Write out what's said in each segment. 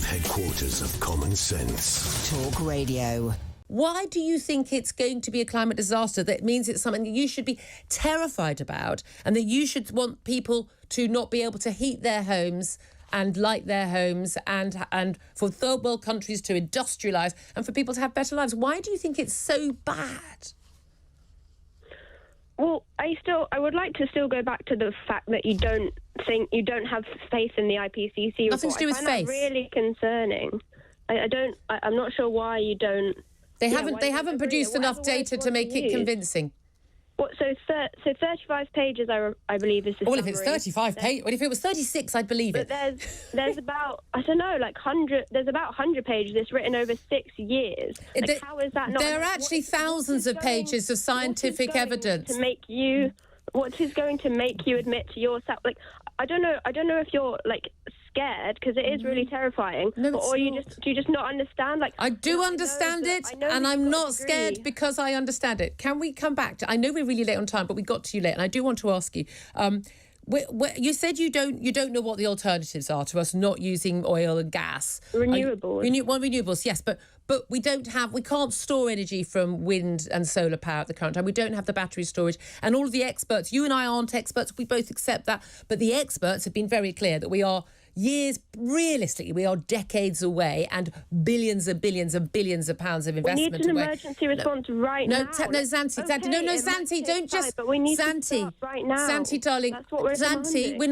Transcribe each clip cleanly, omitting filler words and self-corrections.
headquarters of common sense. Talk Radio. Why do you think it's going to be a climate disaster that means it's something that you should be terrified about and that you should want people to not be able to heat their homes and light their homes and for third world countries to industrialise and for people to have better lives? Why do you think it's so bad? Well, I would like to still go back to the fact that you don't have faith in the IPCC report. Nothing to do with faith. I find that really concerning. I'm not sure why you don't. They haven't produced enough data to make it convincing. What? So 35 pages, I believe, is the summary. Well, if it's 35 pages, well, if it was 36, I'd believe it. But there's about, I don't know, like 100. There's about 100 pages that's written over 6 years. Like, how is that not? There are actually thousands of pages of scientific evidence to make you. What is going to make you admit to yourself? Like, I don't know if you're like scared, because it is really terrifying. No, or do you just not understand? Like, I do understand it, and I'm not scared because I understand it. Can we come back to? I know we're really late on time, but we got to you late, and I do want to ask you. You said you don't know what the alternatives are to us not using oil and gas. Renewables. Renewables, yes, but we can't store energy from wind and solar power at the current time. We don't have the battery storage, and all of the experts. You and I aren't experts. We both accept that, but the experts have been very clear that we are realistically, we are decades away and billions and billions and billions of pounds of investment away. We need an emergency response right now. Zanti, don't just. But we need Zanti, to start right now. Zanti, darling. That's what we're demanding. we're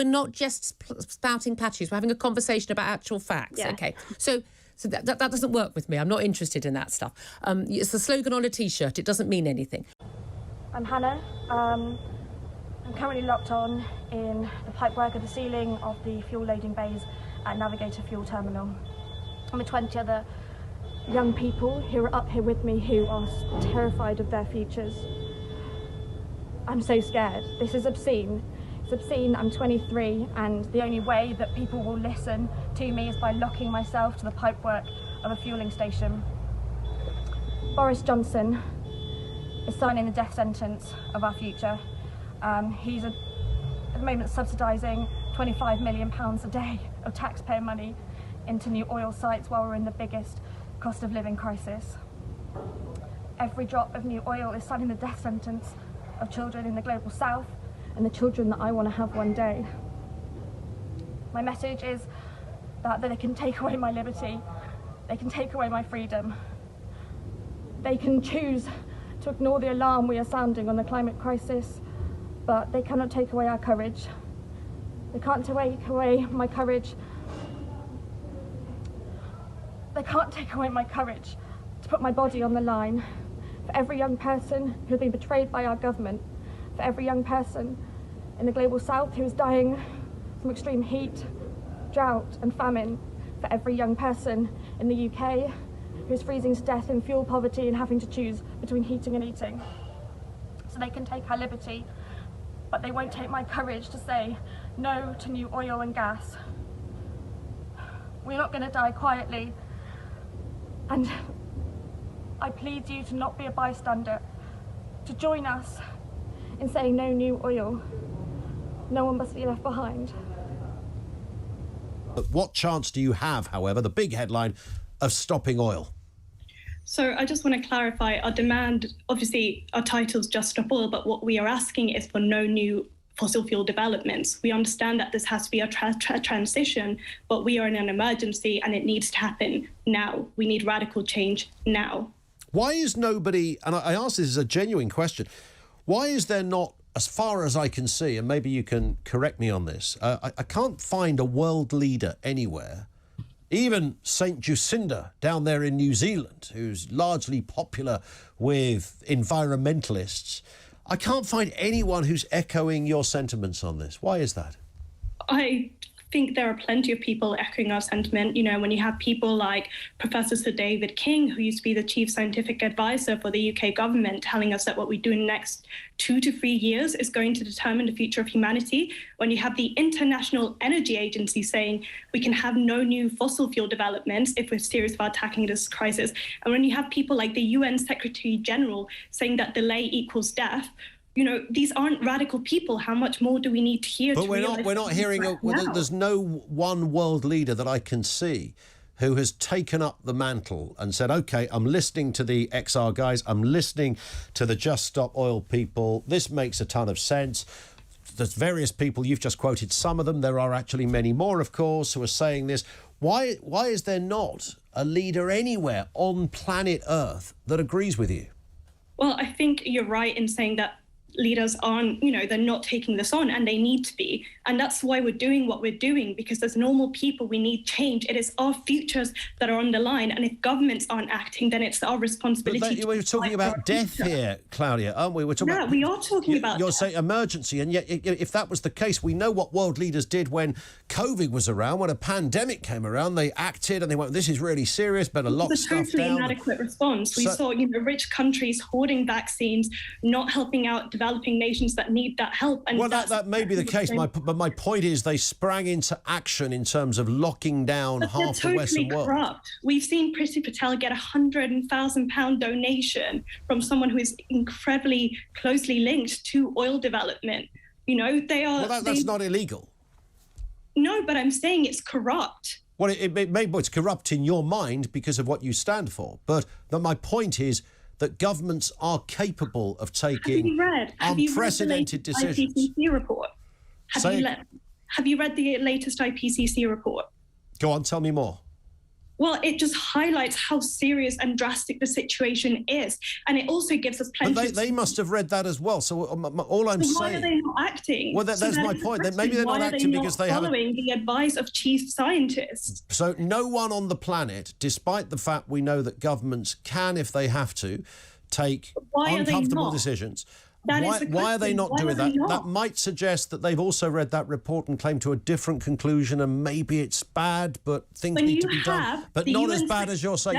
not just spouting patches. We're having a conversation about actual facts. Yeah. Okay, so that doesn't work with me. I'm not interested in that stuff. It's a slogan on a T-shirt. It doesn't mean anything. I'm Hannah. I'm currently locked on in the pipework of the ceiling of the fuel loading bays at Navigator Fuel Terminal. I'm with 20 other young people who are up here with me who are terrified of their futures. I'm so scared. This is obscene. It's obscene. I'm 23, and the only way that people will listen to me is by locking myself to the pipework of a fueling station. Boris Johnson is signing the death sentence of our future. He's at the moment subsidising £25 million a day of taxpayer money into new oil sites while we're in the biggest cost of living crisis. Every drop of new oil is signing the death sentence of children in the global south and the children that I want to have one day. My message is that they can take away my liberty, they can take away my freedom, they can choose to ignore the alarm we are sounding on the climate crisis, but they cannot take away our courage. They can't take away my courage. They can't take away my courage to put my body on the line. For every young person who has been betrayed by our government, for every young person in the global south who is dying from extreme heat, drought and famine, for every young person in the UK who is freezing to death in fuel poverty and having to choose between heating and eating. So they can take our liberty, but they won't take my courage to say no to new oil and gas. We're not going to die quietly, and I plead you to not be a bystander, to join us in saying no new oil. No one must be left behind. What chance do you have, however, the big headline, of stopping oil? So I just want to clarify our demand. Obviously, our title's Just Stop Oil, but what we are asking is for no new fossil fuel developments. We understand that this has to be a transition, but we are in an emergency and it needs to happen now. We need radical change now. Why is nobody, and I ask this as a genuine question, why is there not, as far as I can see, and maybe you can correct me on this, I can't find a world leader anywhere. Even St Jacinda down there in New Zealand, who's largely popular with environmentalists, I can't find anyone who's echoing your sentiments on this. Why is that? I think there are plenty of people echoing our sentiment. You know, when you have people like Professor Sir David King, who used to be the chief scientific advisor for the UK government, telling us that what we do in the next 2 to 3 years is going to determine the future of humanity. When you have the International Energy Agency saying we can have no new fossil fuel developments if we're serious about tackling this crisis. And when you have people like the UN Secretary General saying that delay equals death, You know, these aren't radical people. How much more do we need to hear? But we're not hearing. There's no one world leader that I can see who has taken up the mantle and said, OK, I'm listening to the XR guys, I'm listening to the Just Stop Oil people. This makes a ton of sense. There's various people, you've just quoted some of them. There are actually many more, of course, who are saying this. Why is there not a leader anywhere on planet Earth that agrees with you? Well, I think you're right in saying that leaders aren't, they're not taking this on, and they need to be. And that's why we're doing what we're doing, because as normal people, we need change. It is our futures that are on the line. And if governments aren't acting, then it's our responsibility. We're talking about death here, Claudia, aren't we? We are talking about You're saying emergency. And yet, if that was the case, we know what world leaders did when COVID was around, when a pandemic came around. They acted and they went, this is really serious, better lock stuff down. It's a totally inadequate response. We saw, rich countries hoarding vaccines, not helping out developing nations that need that help. And that may be the case, but my point is they sprang into action in terms of locking down half the Western world. Corrupt. We've seen Priti Patel get £100,000 donation from someone who is incredibly closely linked to oil development. They are... Well, that's not illegal. No, but I'm saying it's corrupt. Well, it's corrupt in your mind because of what you stand for. But my point is that governments are capable of taking unprecedented decisions. IPCC report? Have you read the latest IPCC report? Go on, tell me more. Well, it just highlights how serious and drastic the situation is. And it also gives us plenty But they must have read that as well. So all I'm saying... why are they not acting? Well, that's my point. Maybe they're not acting because they haven't... following the advice of chief scientists. So no one on the planet, despite the fact we know that governments can, if they have to, take uncomfortable decisions... Why are they not doing that? That might suggest that they've also read that report and claimed to a different conclusion, and maybe it's bad, but things need to be done. But not as bad as you're saying.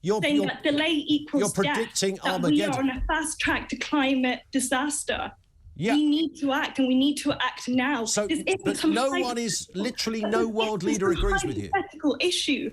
You're saying that delay equals you're predicting death, Armageddon. That we are on a fast track to climate disaster. Yeah. We need to act, and we need to act now. So, but no world leader agrees with you. It's a hypothetical issue.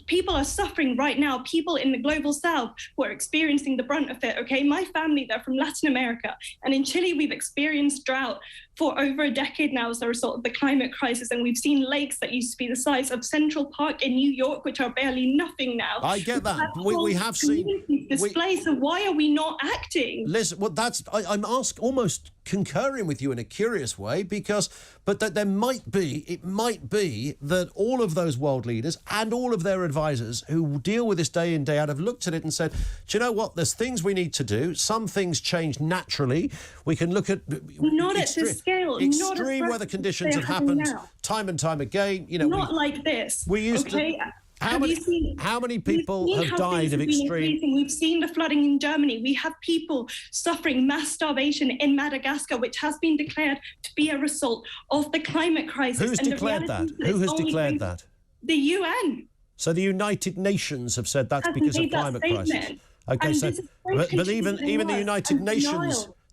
People are suffering right now. People in the global south who are experiencing the brunt of it, okay? My family, they're from Latin America. And in Chile, we've experienced drought for over a decade now as a result of the climate crisis. And we've seen lakes that used to be the size of Central Park in New York, which are barely nothing now. I get that. We have seen... displaced. So why are we not acting? Listen, well, I'm almost concurring with you in a curious way, but that it might be that all of those world leaders and all of their advisors who deal with this day in, day out have looked at it and said, do you know what, there's things we need to do. Some things change naturally. We can look at... Not at this scale. Extreme weather conditions have happened time and time again. Not like this. We used to... How many people have died of extreme... We've seen the flooding in Germany. We have people suffering mass starvation in Madagascar, which has been declared to be a result of the climate crisis. Who's declared that? Who has declared that? The UN. So the United Nations have said that's because of climate crisis. Okay, so but even the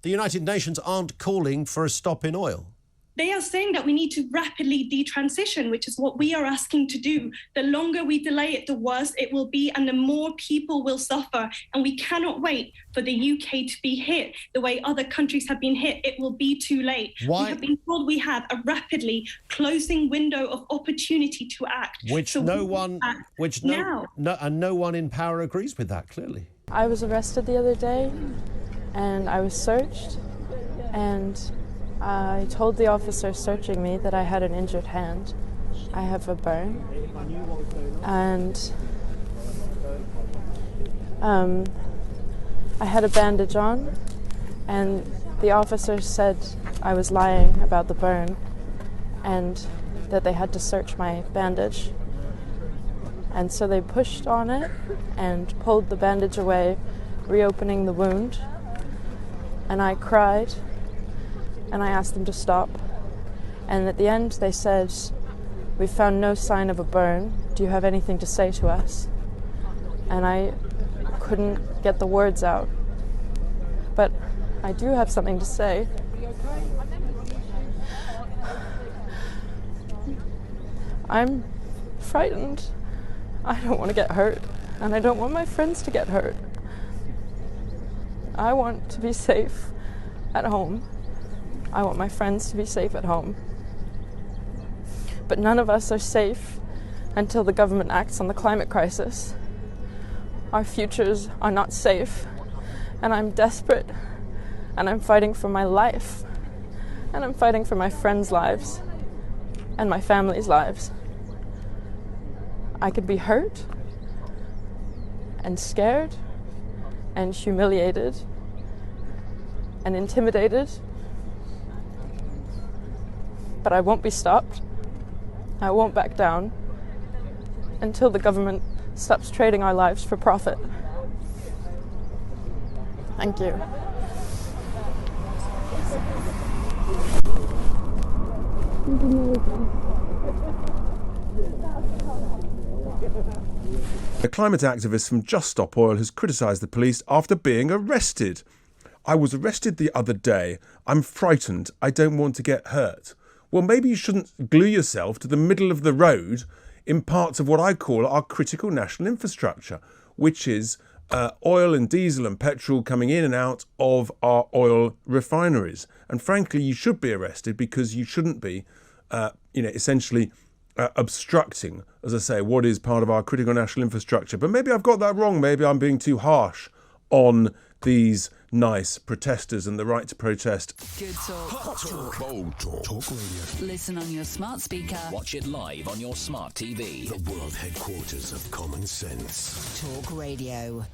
United Nations aren't calling for a stop in oil. They are saying that we need to rapidly detransition, which is what we are asking to do. The longer we delay it, the worse it will be, and the more people will suffer. And we cannot wait for the UK to be hit the way other countries have been hit. It will be too late. Why? We have been told we have a rapidly closing window of opportunity to act. No one in power agrees with that, clearly. I was arrested the other day, and I was searched, and I told the officer searching me that I had an injured hand. I have a burn. And I had a bandage on, and the officer said I was lying about the burn and that they had to search my bandage. And so they pushed on it and pulled the bandage away, reopening the wound. And I cried. And I asked them to stop. And at the end they said, "We found no sign of a burn. Do you have anything to say to us?" And I couldn't get the words out. But I do have something to say. I'm frightened. I don't want to get hurt. And I don't want my friends to get hurt. I want to be safe. at home. I want my friends to be safe at home. But none of us are safe until the government acts on the climate crisis. Our futures are not safe, and I'm desperate, and I'm fighting for my life, and I'm fighting for my friends' lives and my family's lives. I could be hurt and scared and humiliated and intimidated, but I won't be stopped. I won't back down until the government stops trading our lives for profit. Thank you. A climate activist from Just Stop Oil has criticised the police after being arrested. I was arrested the other day. I'm frightened. I don't want to get hurt. Well, maybe you shouldn't glue yourself to the middle of the road in parts of what I call our critical national infrastructure, which is oil and diesel and petrol coming in and out of our oil refineries. And frankly, you should be arrested because you shouldn't be, essentially obstructing, as I say, what is part of our critical national infrastructure. But maybe I've got that wrong. Maybe I'm being too harsh on these nice protesters and the right to protest. Good talk. Hot talk. Bold talk. Talk radio. Listen on your smart speaker. Watch it live on your smart TV. The world headquarters of common sense. Talk Radio.